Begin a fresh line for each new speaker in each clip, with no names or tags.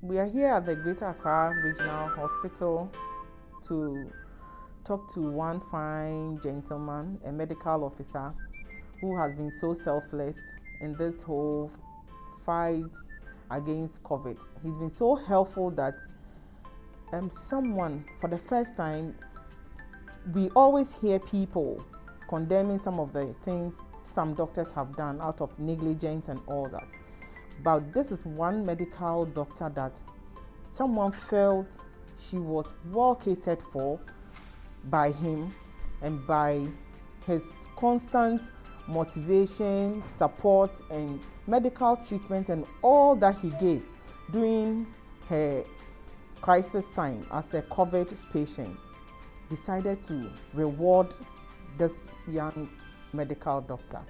We are here at the Greater Accra Regional Hospital to talk to one fine gentleman, a medical officer, who has been so selfless in this whole fight against COVID. He's been so helpful that someone, for the first time, we always hear people condemning some of the things some doctors have done out of negligence and all that. But this is one medical doctor that someone felt she was well catered for by him, and by his constant motivation, support, and medical treatment, and all that he gave during her crisis time as a COVID patient, decided to reward this young medical doctor.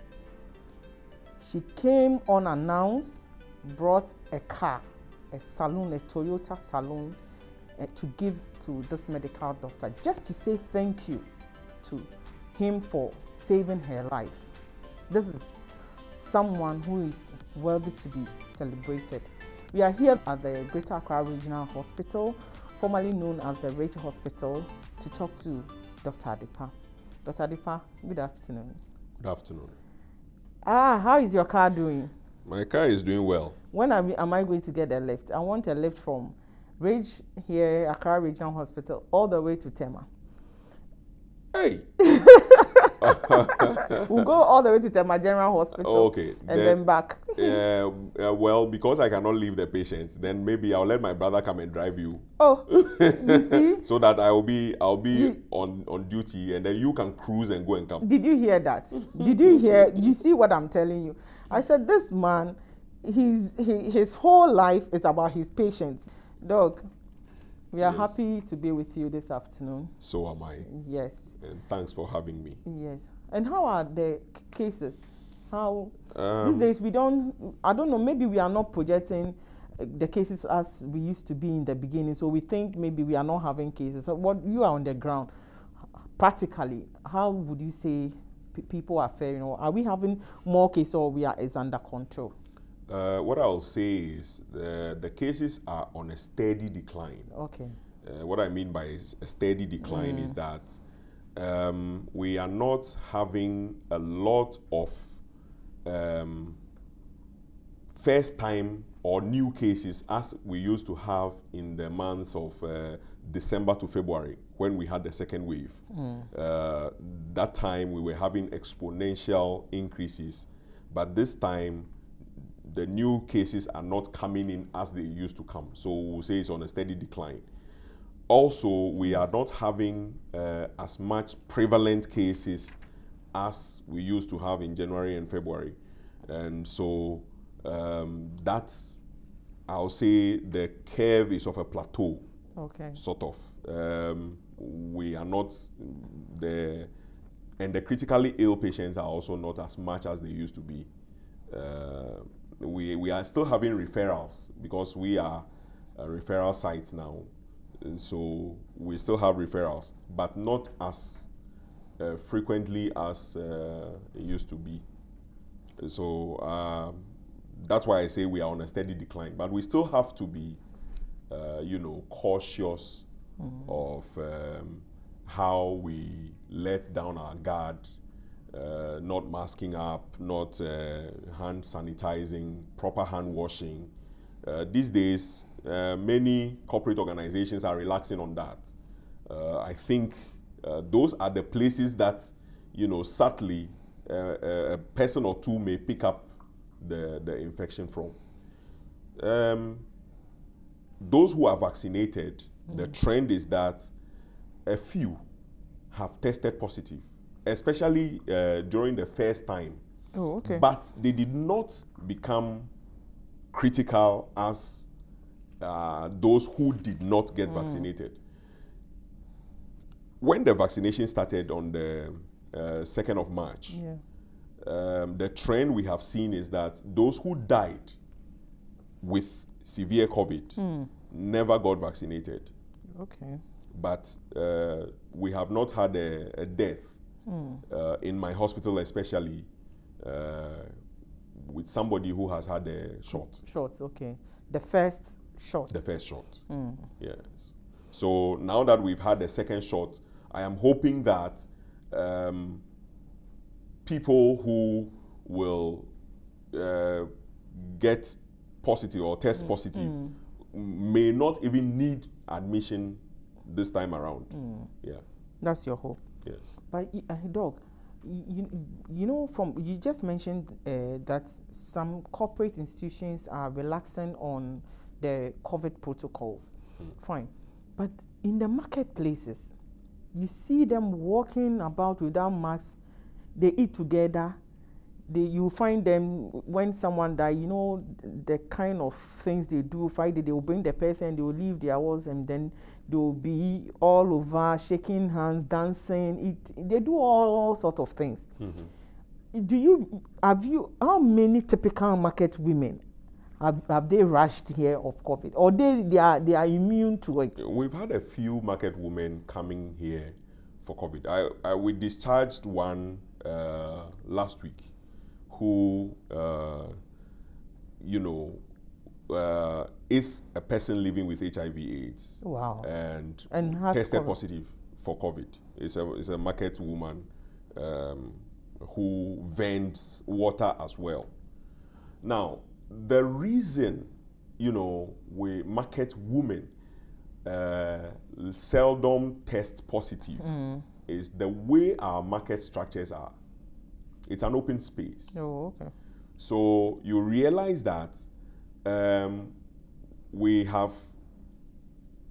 She came unannounced, brought a car, a saloon, a Toyota saloon, to give to this medical doctor, just to say thank you to him for saving her life. This is someone who is worthy to be celebrated. We are here at the Greater Accra Regional Hospital, formerly known as the Rage Hospital, to talk to Dr. Addipa. Dr. Addipa, good afternoon.
Good afternoon.
How is your car doing?
My car is doing well.
When am I going to get a lift? I want a lift from Rage here, Accra Regional Hospital, all the way to Tema.
Hey!
We'll go all the way to Tema General Hospital.
Okay.
And then back.
Well, because I cannot leave the patients, then maybe I'll let my brother come and drive you.
Oh, you see?
So that I'll be on duty, and then you can cruise and go and come.
Did you hear that? Did you hear? You see what I'm telling you? I said this man, his whole life is about his patients. Doc, we are happy to be with you this afternoon.
So am I.
Yes.
And thanks for having me.
Yes. And how are the cases? How these days I don't know, maybe we are not projecting the cases as we used to be in the beginning, so we think maybe we are not having cases. So what you are on the ground, practically, how would you say people are faring? Or are we having more cases, or is under control?
What I'll say is the cases are on a steady decline.
Okay.
What I mean by a steady decline is that we are not having a lot of first time or new cases as we used to have in the months of December to February when we had the second wave. That time we were having exponential increases, but this time the new cases are not coming in as they used to come. So we'll say it's on a steady decline. Also, we are not having as much prevalent cases as we used to have in January and February. And so that's, I'll say the curve is of a plateau, sort of. We are not and the critically ill patients are also not as much as they used to be. We are still having referrals because we are a referral site now. And so we still have referrals, but not as frequently as it used to be. So that's why I say we are on a steady decline. But we still have to be, cautious of how we let down our guard, not masking up, not hand sanitizing, proper hand washing. These days, many corporate organizations are relaxing on that. I think those are the places that, subtly, a person or two may pick up the infection from. Those who are vaccinated, the trend is that a few have tested positive, especially during the first time.
Oh, okay.
But they did not become critical as those who did not get vaccinated. When the vaccination started on the 2nd of March, the trend we have seen is that those who died with severe COVID never got vaccinated.
Okay.
But we have not had a death in my hospital, especially with somebody who has had a shot.
Shots, okay. The first shot.
The first shot. Yes. So now that we've had the second shot, I am hoping that people who will get positive or test positive may not even need admission this time around. Yeah.
That's your hope.
Yes.
But Doc, you know, you just mentioned that some corporate institutions are relaxing on the COVID protocols. Fine. But in the marketplaces, you see them walking about without masks. They eat together. You find them when someone dies, you know, the kind of things they do. Friday, they will bring the person, they will leave their house, and then they will be all over, shaking hands, dancing. They do all sorts of things. How many typical market women have they rushed here of COVID, or they are immune to it?
We've had a few market women coming here for COVID. We discharged one last week, who is a person living with HIV/AIDS.
Wow.
And
COVID.
tested positive for COVID. It's a market woman who vends water as well. Now, the reason, we market women seldom test positive is the way our market structures are. It's an open space.
Oh, okay.
So you realize that we have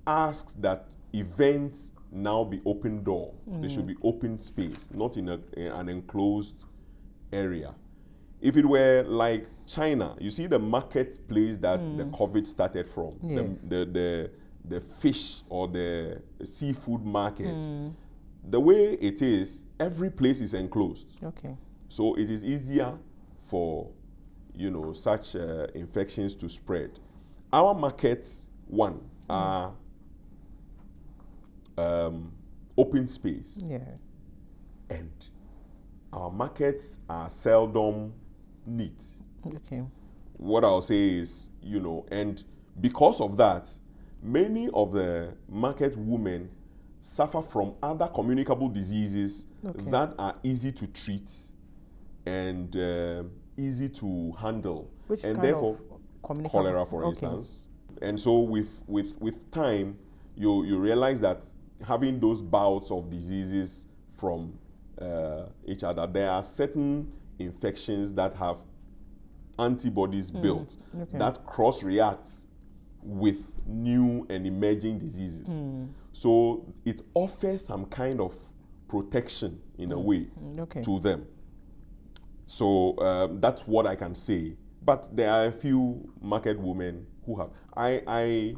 asked that events now be open door. They should be open space, not in an enclosed area. If it were like China, you see the marketplace that the COVID started from,
yes.
the fish or the seafood market. The way it is, every place is enclosed.
Okay.
So it is easier for, such infections to spread. Our markets, are open space.
Yeah.
And our markets are seldom neat.
Okay.
What I'll say is, and because of that, many of the market women suffer from other communicable diseases that are easy to treat and easy to handle.
Which
and
kind
therefore,
of
cholera, for instance. And so with time, you realize that having those bouts of diseases from each other, there are certain infections that have antibodies built that cross-react with new and emerging diseases. So it offers some kind of protection in a way to them. So that's what I can say. But there are a few market women who have. I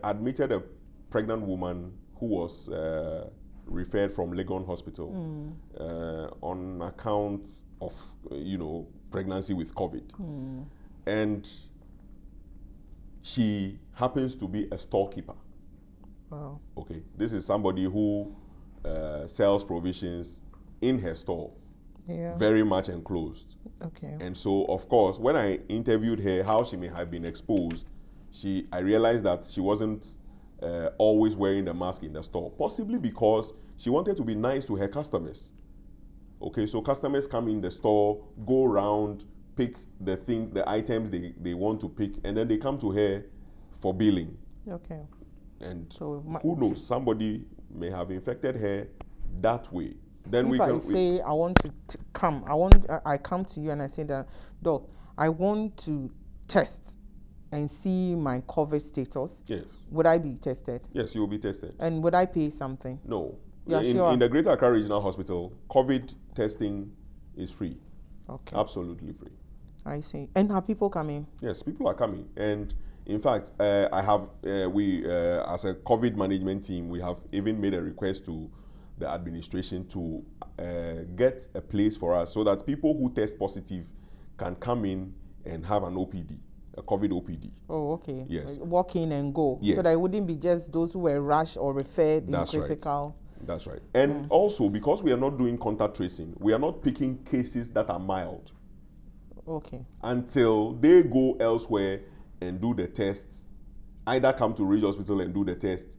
admitted a pregnant woman who was referred from Legon Hospital on account of, pregnancy with COVID. And she happens to be a storekeeper.
Wow.
Okay, this is somebody who sells provisions in her store, very much enclosed.
Okay.
And so, of course, when I interviewed her, how she may have been exposed, I realized that she wasn't always wearing the mask in the store, possibly because she wanted to be nice to her customers. Okay, so customers come in the store, go around, pick the items they want to pick, and then they come to her for billing.
Okay.
And
so
who knows, somebody may have infected her that way. Then
if
we can
say I want to come, I come to you and I say that, Doc, I want to test and see my COVID status.
Yes.
Would I be tested?
Yes, you will be tested.
And would I pay something?
No.
Sure.
In the Greater Accra Regional Hospital, COVID testing is free.
Okay.
Absolutely free.
I see. And have people coming?
Yes, people are coming. And in fact, I have as a COVID management team, we have even made a request to the administration to get a place for us so that people who test positive can come in and have an OPD, a COVID OPD.
Oh, okay.
Yes.
Walk in and go.
Yes.
So that it wouldn't be just those who were rushed or referred in
That's
critical.
Right. That's right. And also, because we are not doing contact tracing, we are not picking cases that are mild.
Okay.
Until they go elsewhere and do the tests either come to Ridge Hospital and do the test,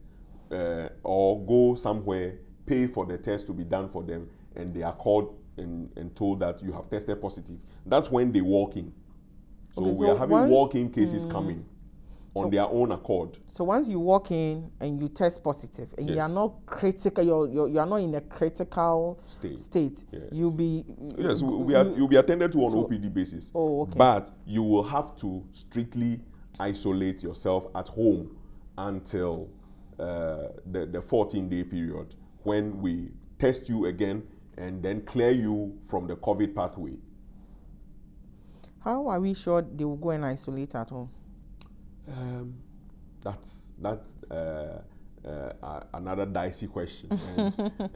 or go somewhere, pay for the test to be done for them, and they are called and told that you have tested positive. That's when they walk in. So we are having walk-in cases coming on their own accord.
So once you walk in and you test positive, and you are not critical, you are not in a critical state.
Yes.
You'll be
you'll be attended to on OPD basis.
Oh, okay.
But you will have to strictly isolate yourself at home until the 14-day period, when we test you again and then clear you from the COVID pathway.
How are we sure they will go and isolate at home?
That's another dicey question.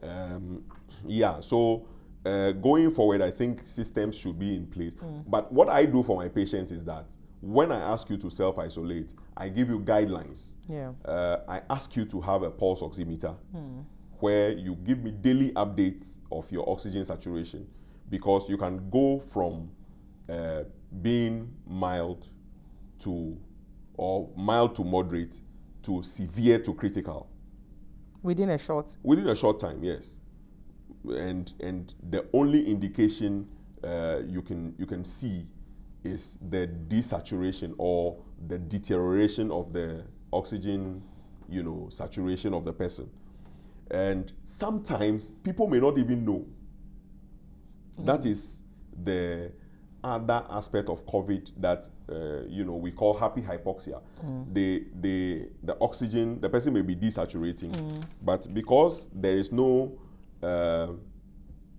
And, yeah, so going forward, I think systems should be in place. But what I do for my patients is that when I ask you to self-isolate, I give you guidelines.
Yeah.
I ask you to have a pulse oximeter where you give me daily updates of your oxygen saturation, because you can go from being mild to moderate to severe to critical
within a short
time. Yes. And the only indication you can see is the desaturation or the deterioration of the oxygen, saturation of the person. And sometimes people may not even know. That is the other aspect of COVID that we call happy hypoxia. The oxygen, the person may be desaturating, but because there is no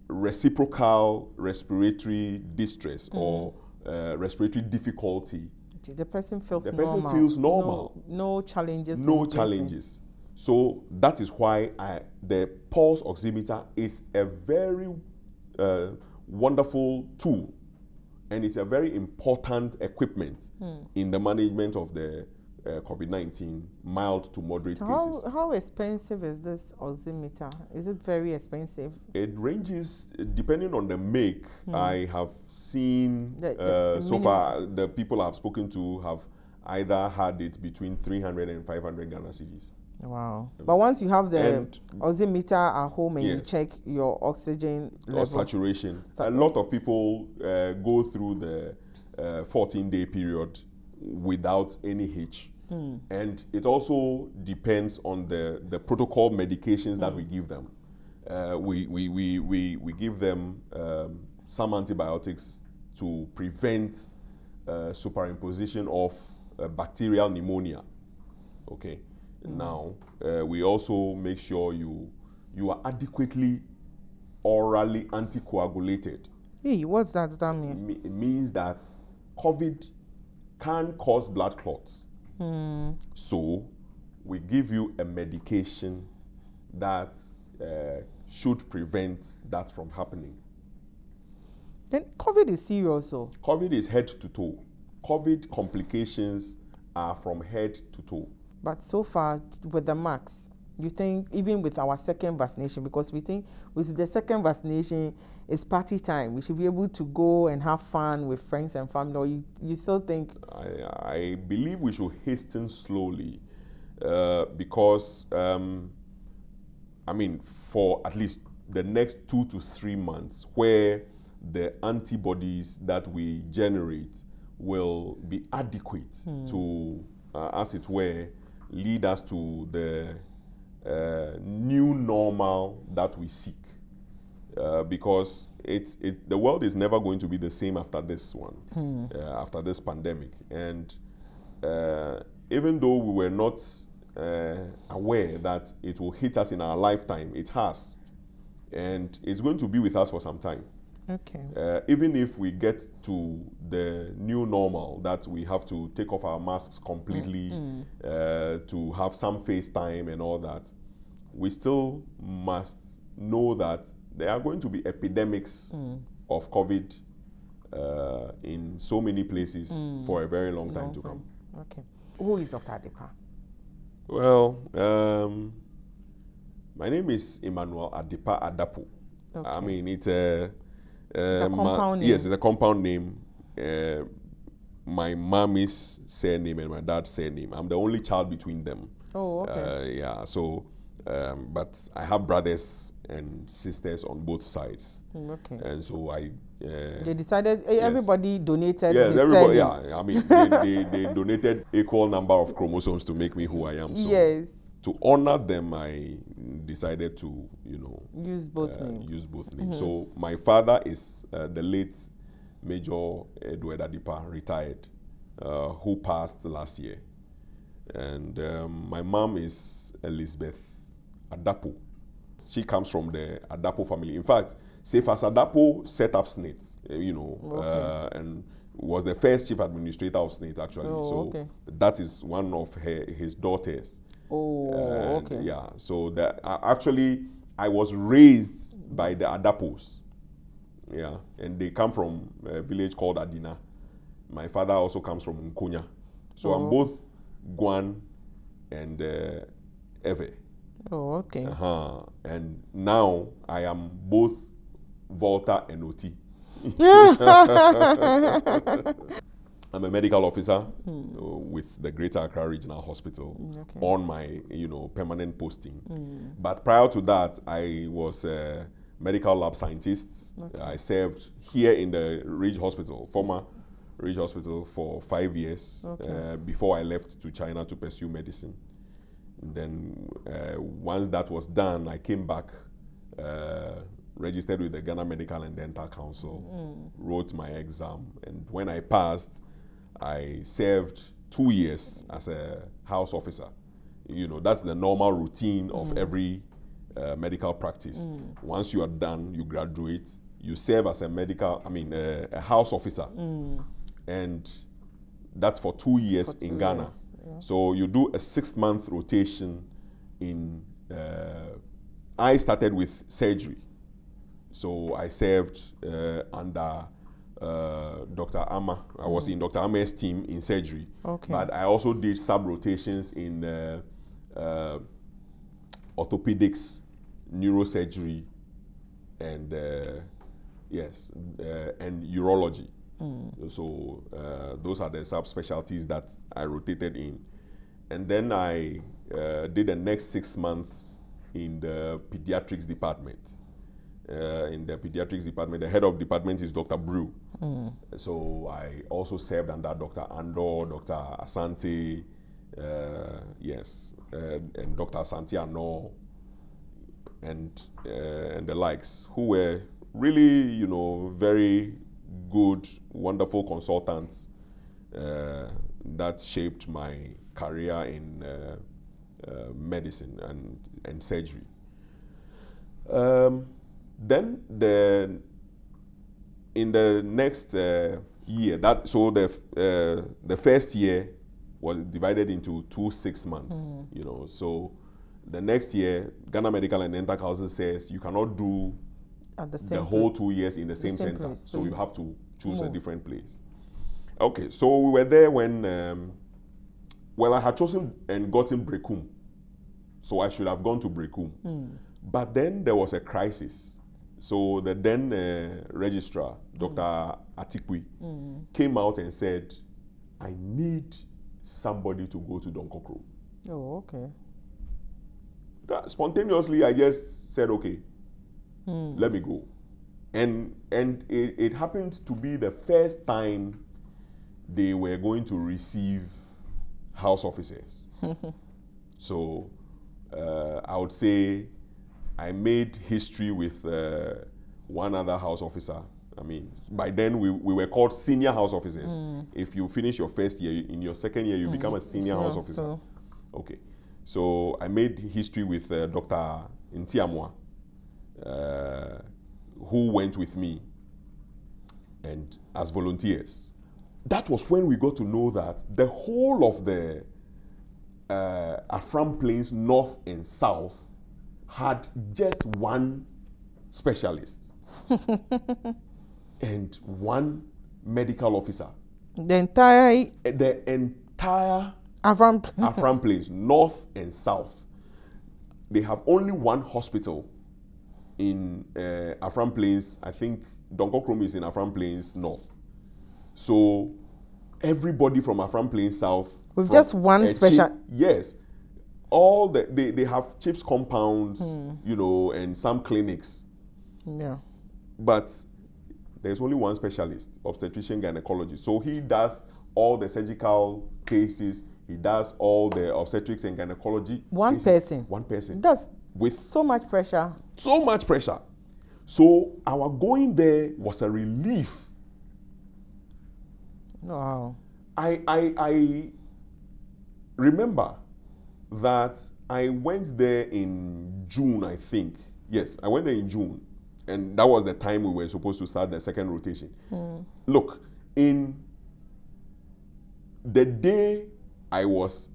reciprocal respiratory distress or respiratory difficulty,
the person feels
normal.
No challenges.
No challenges. So that is why the pulse oximeter is a very wonderful tool, and it's a very important equipment in the management of the COVID-19 mild to moderate cases.
How expensive is this oximeter? Is it very expensive?
It ranges depending on the make. I have seen so far the people I've spoken to have either had it between 300 and 500 Ghana cedis.
Wow. But once you have the oximeter at home and you check your oxygen level.
Or saturation. A lot of people go through the 14-day period without any hitch. And it also depends on the protocol medications that we give them. We give them some antibiotics to prevent superimposition of bacterial pneumonia. Okay. Now, we also make sure you are adequately orally anticoagulated.
Hey, what does that mean?
It means that COVID can cause blood clots. So we give you a medication that should prevent that from happening.
Then COVID is serious, so?
COVID is head to toe. COVID complications are from head to toe.
But so far, with the max, you think, even with our second vaccination, because we think with the second vaccination, it's party time. We should be able to go and have fun with friends and family. Or you still think?
I believe we should hasten slowly because, for at least the next 2 to 3 months, where the antibodies that we generate will be adequate to, as it were, lead us to the new normal that we seek. Because the world is never going to be the same after this one, after this pandemic. And even though we were not aware that it will hit us in our lifetime, it has. And it's going to be with us for some time.
Okay.
Even if we get to the new normal, that we have to take off our masks completely, to have some face time and all that, we still must know that there are going to be epidemics of COVID in so many places for a very long time to come.
Okay. Who is Dr. Addipa?
Well, my name is Emmanuel Addipa-Adapoe. Okay. It's a compound name. Yes, it's a compound name. my mommy's surname and my dad's surname. I'm the only child between them.
Oh, okay.
Yeah, so, but I have brothers and sisters on both sides.
Okay.
And so
they decided everybody donated.
Yes,
his
everybody.
surname.
Yeah, I mean, they donated equal number of chromosomes to make me who I am. So
Yes.
to honor them, I decided to,
use both names.
Use both names. So my father is the late Major Dr Addipa, retired, who passed last year. And my mom is Elizabeth Adapoe. She comes from the Adapoe family. In fact, Cephas Adapoe set up SNIT, and was the first chief administrator of SNIT, actually. So that is one of his daughters.
Oh, okay.
Yeah, so actually, I was raised by the Adapoes. Yeah, and they come from a village called Adina. My father also comes from Nkonya. So I'm both Guan and Eve.
Oh, okay.
And now I am both Volta and Oti. I'm a medical officer with the Greater Accra Regional Hospital on my, permanent posting. But prior to that, I was a medical lab scientist. I served here in the Ridge Hospital, former Ridge Hospital, for 5 years before I left to China to pursue medicine. And then once that was done, I came back, registered with the Ghana Medical and Dental Council, wrote my exam, and when I passed, I served 2 years as a house officer. That's the normal routine of every medical practice. Once you are done, you graduate, you serve as a house officer. And that's for 2 years in Ghana.
Years. Yeah.
So you do a 6-month rotation in, I started with surgery. So I served under Dr. Ama. I was in Dr. Ama's team in surgery. But I also did sub-rotations in orthopedics, neurosurgery, and and urology. So those are the subspecialties that I rotated in. And then I did the next 6 months in the pediatrics department. In the pediatrics department, the head of department is Dr. Brew. So I also served under Dr. Andor, Dr. Asante, and Dr. Asante Ano, and the likes, who were really, very good, wonderful consultants that shaped my career in medicine and surgery. Then in the next year, the first year was divided into 2 6 months. So the next year, Ghana Medical and Dental Council says you cannot do the whole 2 years in the same center.
Place.
So you have to choose a different place. Okay, so we were there when, I had chosen and gotten Brekum. So I should have gone to Brekum. But then there was a crisis. So the then registrar, Dr. Addipa-Adapoe, came out and said, I need somebody to go to Donkokro.
Oh, okay.
Spontaneously, I just said, okay, let me go. And it happened to be the first time they were going to receive house officers. So I would say I made history with one other house officer. I mean, by then we were called senior house officers. If you finish your first year, in your second year, you become a senior house officer. Okay. So I made history with Dr. Ntiamwa, who went with me and as volunteers. That was when we got to know that the whole of the Afram Plains North and South had just one specialist and one medical officer.
The entire
Afram Plains North and South. They have only one hospital in Afram Plains. I think Donkokrom is in Afram Plains North. So everybody from Afram Plain South.
With just one special.
Yes. All they have CHIPS compounds, you know, and some clinics.
Yeah.
But there's only one specialist, obstetrician gynecologist. So he does all the surgical cases. He does all the obstetrics and gynecology.
One person.
One person.
That's
with
so much pressure.
So much pressure. So our going there was a relief.
Wow.
I remember that I went there in June, I think. Yes, I went there in June. And that was the time we were supposed to start the second rotation. Look, in the day I was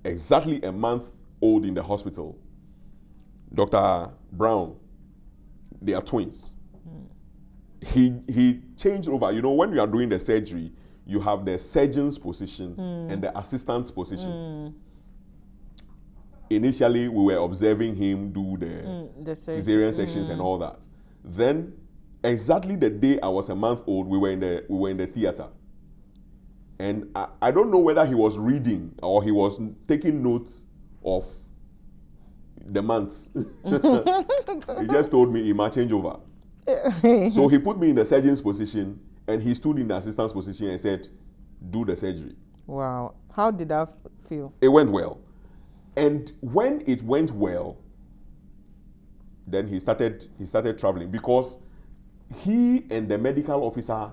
exactly a month old in the hospital, Dr. Brown, they are twins. He changed over. You know, when you are doing the surgery, you have the surgeon's position and the assistant's position. Initially, we were observing him do the cesarean sections and all that. Then, exactly the day I was a month old, we were in the theater. And I don't know whether he was reading or he was taking notes of the months. He just told me, "Ima, change over." So he put me in the surgeon's position and he stood in the assistant's position and said, "Do the surgery."
Wow. How did that feel?
It went well. And when it went well, then he started traveling, because he and the medical officer,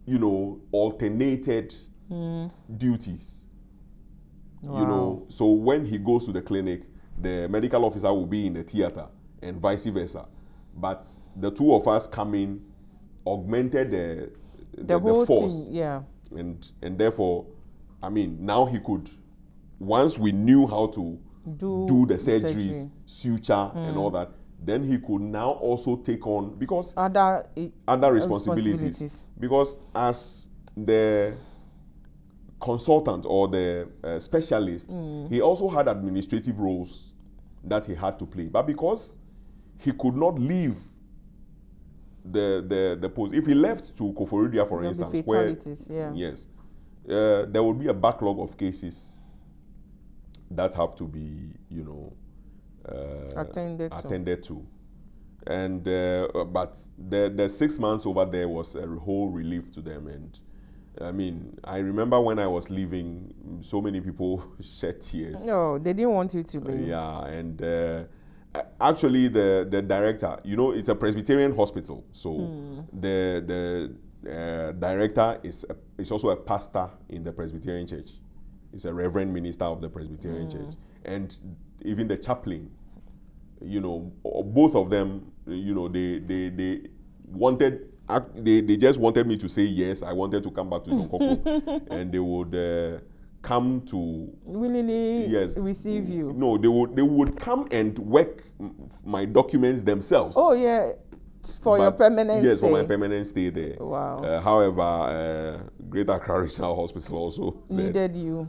you know, alternated duties.
Wow.
You know, so when he goes to the clinic, the medical officer will be in the theater and vice versa. But the two of us coming augmented the
whole
force.
team, yeah.
And therefore, I mean, now he could, once we knew how to do the surgeries, suture and all that, then he could now also take on, because other responsibilities. Because as the consultant or the specialist, he also had administrative roles that he had to play. But because he could not leave the post, if he left to Koforidua, for instance, where yes, there would be a backlog of cases that have to be, you know, attended to. And but the 6 months over there was a whole relief to them. And I mean, I remember when I was leaving, so many people shed tears.
No, they didn't want you to leave.
Yeah, and actually the director, you know, it's a Presbyterian hospital, so the director is also a pastor in the Presbyterian church. He's a reverend minister of the Presbyterian church. And even the chaplain, you know, both of them, you know, they wanted, they just wanted me to say yes. I wanted to come back to Donkoko, and they would come to
willingly receive you.
No, they would come and work my documents themselves.
Oh yeah, for your permanent stay.
Yes, for my permanent stay there.
Wow.
However, Greater Accra Regional Hospital also
needed you.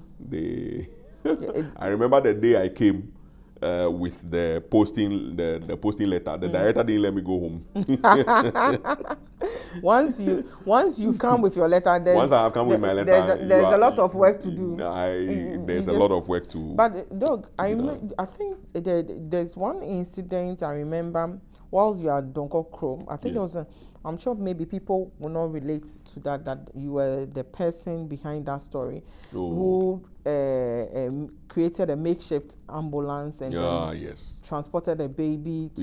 I remember the day I came with the posting letter. The director didn't let me go home.
Once you come with your letter,
once I have come with my letter,
there's a lot of work to do.
There's a lot of work to.
But Doug, I think there's one incident I remember whilst you are at Donkoko. I think it was I'm sure maybe people will not relate to that you were the person behind that story who created a makeshift ambulance and transported a baby to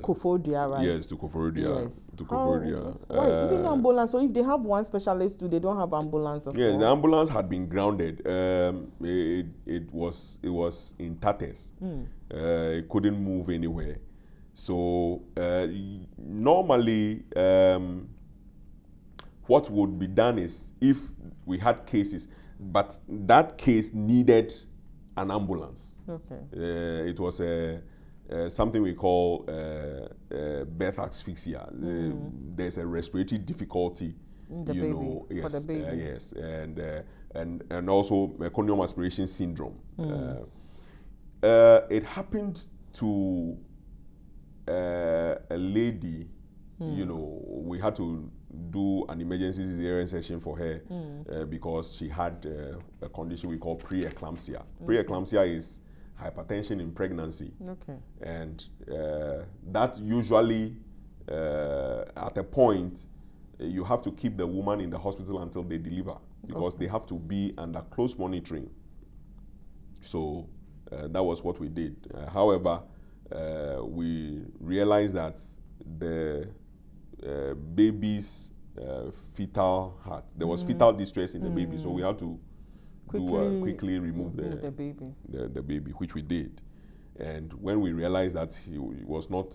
Koforidua, right?
Yes, to Koforidua.
Yes.
To Koforidua.
Why even ambulance? So if they have one specialist, they don't have ambulance as well?
Yes, the ambulance had been grounded. It was in tatters. It couldn't move anywhere. So normally, what would be done is, if we had cases, but that case needed an ambulance.
Okay.
It was something we call birth asphyxia. There's a respiratory difficulty,
for the baby.
Yes, and also meconium aspiration syndrome. It happened to a lady. You know, we had to do an emergency cesarean section for her because she had a condition we call preeclampsia. Preeclampsia is hypertension in pregnancy.
Okay.
And that usually, at a point, you have to keep the woman in the hospital until they deliver because they have to be under close monitoring. So that was what we did. However, we realized that the baby's fetal heart, there was fetal distress in the baby, so we had to quickly remove the baby, which we did. And when we realized that he was not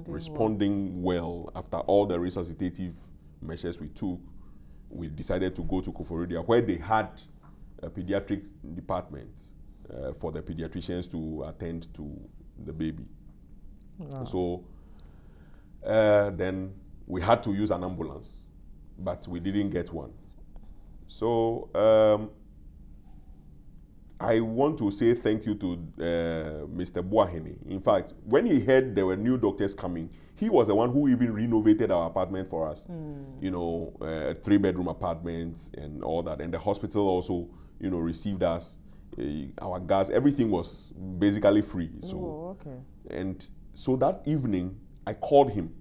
responding well after all the resuscitative measures we took, we decided to go to Koforidua, where they had a pediatric department for the pediatricians to attend to the baby. Wow. So then we had to use an ambulance, but we didn't get one. So I want to say thank you to Mr. Boahene. In fact, when he heard there were new doctors coming, he was the one who even renovated our apartment for us. You know, 3-bedroom apartments and all that. And the hospital also, you know, received us. Our gas, everything was basically free. So, and so that evening, I called him,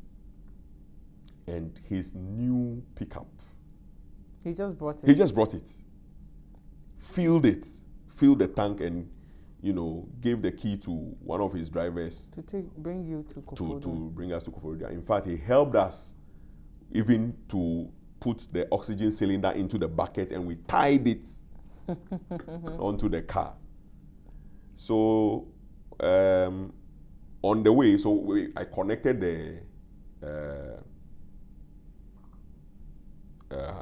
and his new pickup.
He just brought it.
He just brought it, filled the tank, and you know, gave the key to one of his drivers
to bring you to Koforidua.
To bring us to Koforidua. In fact, he helped us even to put the oxygen cylinder into the bucket, and we tied it onto the car. So on the way, I connected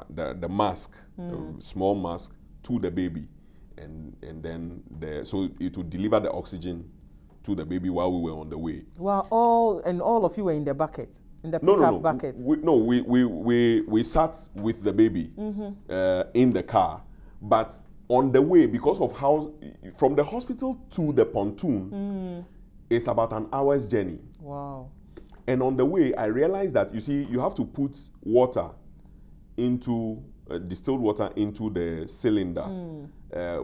the mask, small mask, to the baby, and then so it would deliver the oxygen to the baby while we were on the way.
Well, all of you were in the bucket, in the pickup bucket.
We sat with the baby in the car, but on the way, because of how from the hospital to the pontoon, it's about an hour's journey.
Wow.
And on the way, I realized that, you see, you have to put water into distilled water into the cylinder,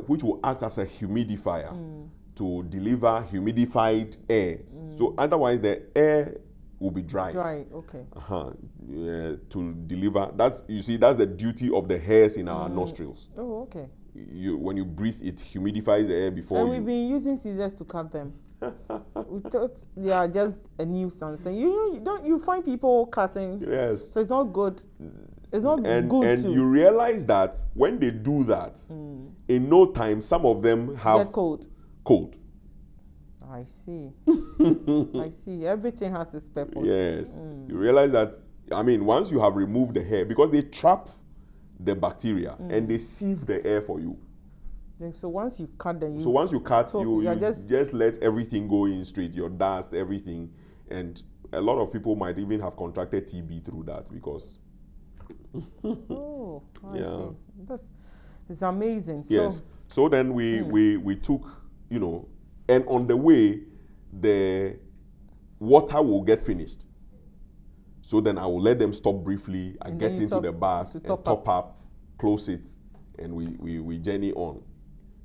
which will act as a humidifier to deliver humidified air. So otherwise, the air will be dry.
Dry, okay.
To deliver, that's the duty of the hairs in our nostrils.
Oh, okay.
When you breathe, it humidifies the air before.
And we've been using scissors to cut them. We thought they are just a nuisance. And you find people cutting.
Yes.
So it's not good. It's not good.
And you realize that when they do that, in no time, some of them have
get cold. I see. I see. Everything has its purpose.
Yes. You realize that, I mean, once you have removed the hair, because they trap the bacteria and they sieve the air for you.
So once you cut them,
you just let everything go in straight, your dust, everything. And a lot of people might even have contracted TB through that because...
Oh, I see. It's amazing.
Yes. So then we took, you know, and on the way, the water will get finished. So then I will let them stop briefly. I get into the bus and top up, close it, and we journey on.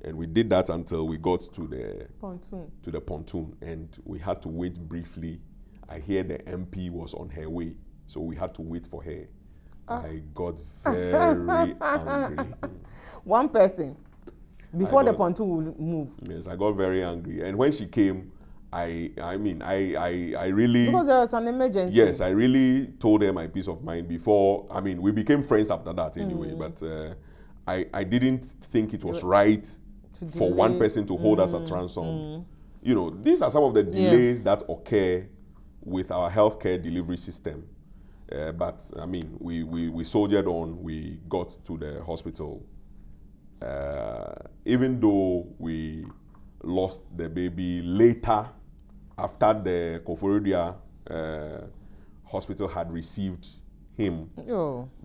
And we did that until we got to the pontoon, and we had to wait briefly. I hear the MP was on her way, so we had to wait for her. I got very angry.
One person before the pontoon will move.
Yes, I got very angry, and when she came, I really,
because there was an emergency.
Yes, I really told her my peace of mind before. I mean, we became friends after that anyway. But I didn't think it was right for one person to hold us at ransom. You know, these are some of the delays that occur with our healthcare delivery system. But I mean, we soldiered on. We got to the hospital. Even though we lost the baby later, after the Koforidua hospital had received him,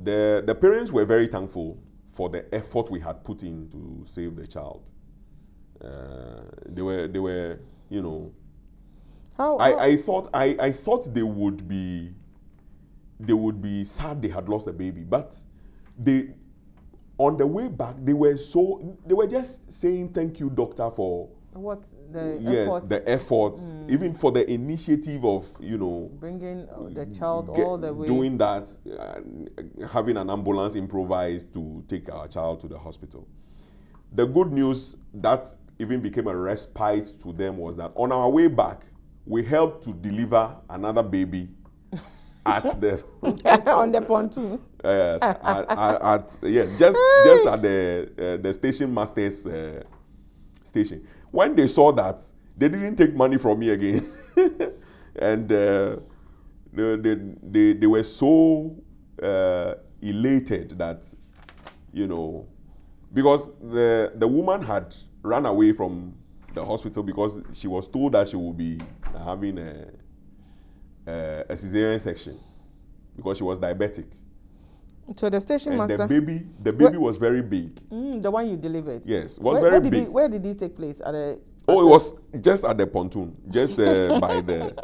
the parents were very thankful for the effort we had put in to save the child. They were, you know. I thought they would be they would be sad they had lost a baby, but they, on the way back, they were just saying thank you, doctor, for
what the
yes,
effort,
the effort, even for the initiative of, you know,
bringing the child all the way,
doing that, having an ambulance improvised to take our child to the hospital. The good news that even became a respite to them was that on our way back, we helped to deliver another baby at the
on the pontoon.
Yes, just at the station master's station. When they saw that, they didn't take money from me again, and they were so elated that, you know, because the woman had run away from the hospital because she was told that she would be having a cesarean section because she was diabetic.
So the station
and
master,
the baby was very big.
The one you delivered.
Yes, was very big.
Where did it take place?
It was just at the pontoon, just by the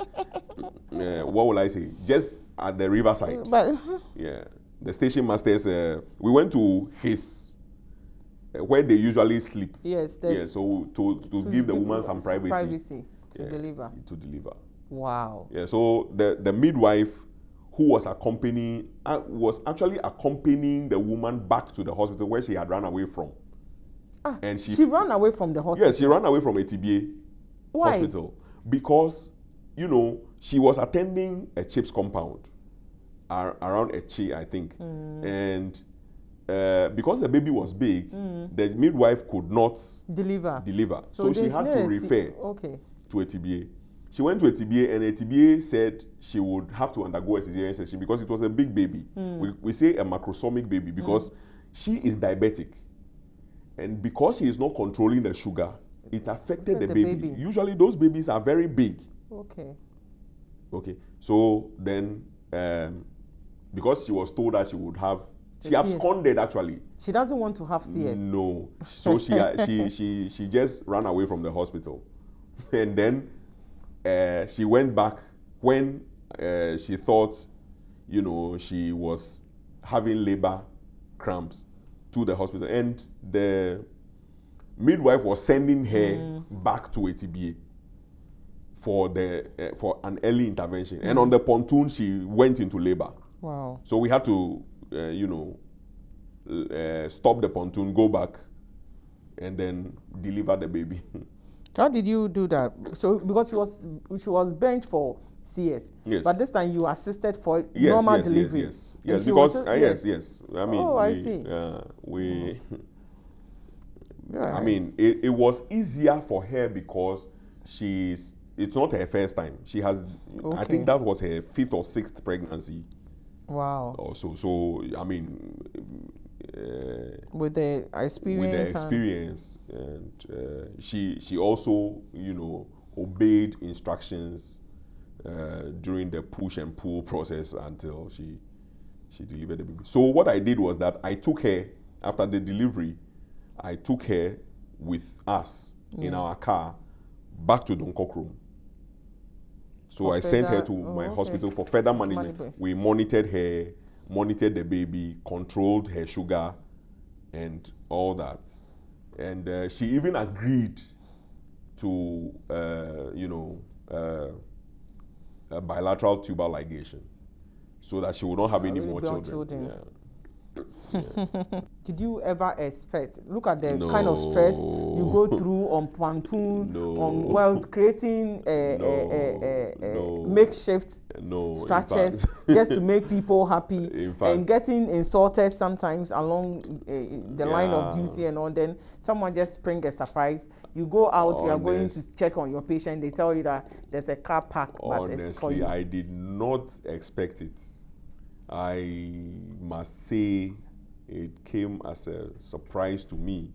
what will I say? Just at the riverside.
But
yeah, the station masters. We went to his where they usually sleep.
Yes.
Yeah. So to give the woman some privacy.
To deliver.
To deliver.
Wow.
Yeah. So the midwife, who was actually accompanying the woman back to the hospital where she had run away from.
And she ran away from the hospital?
Yes, she ran away from a TBA hospital because, you know, she was attending a CHIPS compound around Echi, I think. And because the baby was big, the midwife could not deliver. So she had to refer to a TBA. She went to a TBA, and a TBA said she would have to undergo a cesarean section because it was a big baby. We say a macrosomic baby because she is diabetic. And because she is not controlling the sugar, it affected the baby. Usually those babies are very big. Okay. So then, because she was told that she would have, she absconded actually.
She doesn't want to have CS.
No. So she just ran away from the hospital. And then she went back when she thought, you know, she was having labor cramps to the hospital, and the midwife was sending her back to a TBA for an early intervention. And on the pontoon, she went into labor.
Wow!
So we had to, stop the pontoon, go back, and then deliver the baby.
How did you do that? So because she was benched for CS,
yes.
But this time you assisted for normal delivery.
Yes, because yes. I mean,
I see.
I mean, it was easier for her because it's not her first time. She has, I think that was her 5th or 6th pregnancy.
Wow.
Also, so I mean,
with the experience,
and she also, you know, obeyed instructions during the push and pull process until she delivered the baby. So what I did was that I took her after the delivery. I took her with us in our car back to Donkokrom. So I sent her to my hospital for further management. We monitored her, monitored the baby, controlled her sugar, and all that. And she even agreed to, a bilateral tubal ligation, so that she would not have any more children. Yeah.
Did you ever expect? Look at the kind of stress you go through on pontoon, on creating makeshift structures just to make people happy, and getting insulted sometimes along the line of duty, and all. Then someone just spring a surprise. You go out, you are going to check on your patient. They tell you that there's a car park, but it's for you.
I did not expect it. I must say, it came as a surprise to me.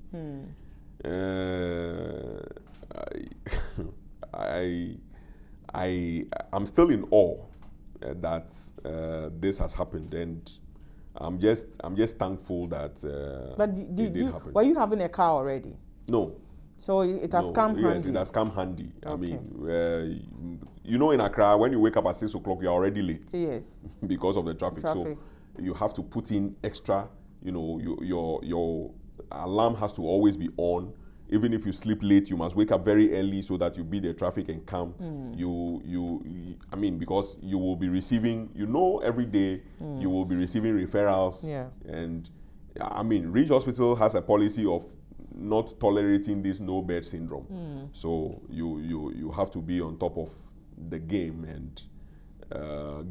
I'm still in awe that this has happened, and I'm just thankful that
but
it did happen.
Were you having a car already?
No.
So it has come handy.
Yes, it has come handy.
Okay.
I mean, you know, in Accra, when you wake up at 6 o'clock, you're already late.
Yes.
Because of the traffic. So you have to put in extra, you know, your alarm has to always be on. Even if you sleep late, you must wake up very early so that you beat the traffic and come. I mean, because you will be receiving, you know, every day you will be receiving referrals.
Yeah.
And I mean, Ridge Hospital has a policy of not tolerating this no bed syndrome. So you have to be on top of the game and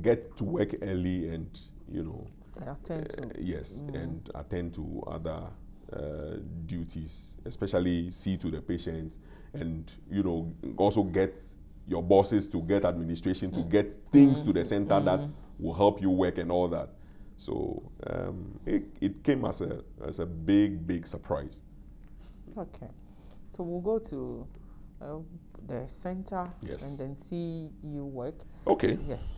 get to work early and, you know,
attend to.
Yes, and attend to other duties, especially see to the patients, and, you know, also get your bosses to get administration to get things to the center that will help you work and all that. So it came as a big surprise.
Okay, so we'll go to the center.
Yes.
And then see you work.
Okay.
Yes.